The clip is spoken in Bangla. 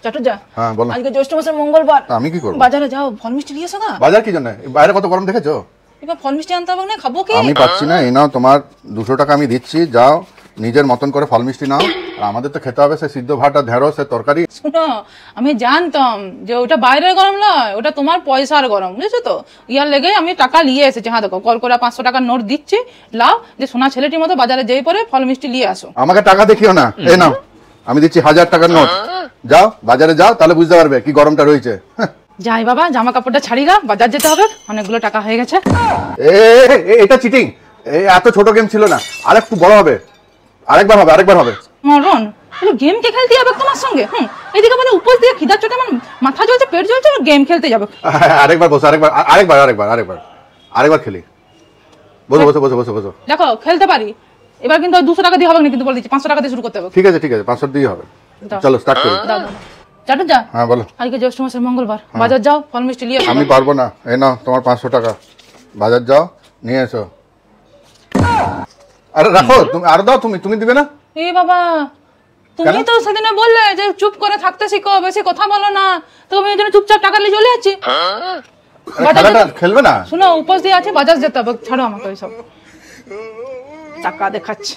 চাটুর্যা, হ্যাঁ বলো। আজকে জ্যৈষ্ঠ মাসের মঙ্গলবার, আমি কি করব? বাজারে যাও, ফল মিষ্টি নিয়ে এসো না। বাজার কি জন্য? বাইরে কত গরম দেখেছো? এবার ফল মিষ্টি আনতে হবে না, খাবো কি? আমি পাচ্ছি না, এই নাও তোমার 200 টাকা আমি দিচ্ছি, যাও নিজের মতন করে ফল মিষ্টি নাও। আর আমাদের তো খেতে হবে সে সিদ্ধ ভাত আর ঢেঁড়স সে তরকারি। শুনো, আমি জানতাম যে ওটা বাইরের গরম নয়, ওটা তোমার পয়সার গরম, বুঝেছো তো? ইয়ার লেগে আমি টাকা নিয়ে এসেছি। হ্যাঁ দেখো, কল করে 500 টাকার নোট দিচ্ছি, লাও, যে সোনা ছেলেটির মতো বাজারে যেই পরে ফল মিষ্টি নিয়ে আসো। আমাকে টাকা দেখিও না, এই নাও আমি দিচ্ছি 1000 টাকার নোট, যাও বাজারে যাও, তাহলে বুঝতে পারবে কি গরমটা রয়েছে। যাই বাবা, জামা কাপড়টা ছাড়ি গা, বাজার যেতে হবে, অনেকগুলো টাকা হয়ে গেছে। এটা চিটিং, এত ছোট গেম ছিল না, আরেকটু বড় হবে, আরেকবার হবে। মরণ, গেম কে খেলতে যাবে তোমার সঙ্গে? এদিকে বলে উপোস দিয়ে খিদার চোটে আমার মাথা জ্বলছে, পেট জ্বলছে, গেম খেলতে যাবে। আরেকবার বসো, আরেকবার খেলি। বসো। দেখো খেলতে পারি, এবার কিন্তু 200 টাকা দিয়ে হবে না, কিন্তু বলে দিচ্ছি 500 টাকা দিয়ে শুরু করতে হবে। ঠিক আছে 500 দিয়ে হবে। চলো স্টার্ট করি। চাটুর্যা, হ্যাঁ বলো। আজকে জ্যৈষ্ঠ মাসের মঙ্গলবার, বাজার যাও, ফল মিষ্টি নিয়ে এসো। আমি পারবো না, এই নাও তোমার 500 টাকা, বাজার যাও নিয়ে এসো। আরে রাখো, তুমি আর দাও, তুমি দিবে না? এ বাবা, তুমি তো সেদিনে বললে যে চুপ করে থাকতে শিখো, বেশি কথা বলো না, তো আমি এই জন্য চুপচাপ টাকা নিয়ে চলে যাচ্ছি। খেলবে না? শুনো, উপোস দিয়ে আছে, বাজার যেতে হবে, ছাড়ো আমাকে ওইসব টাকা দেখাচ্ছে।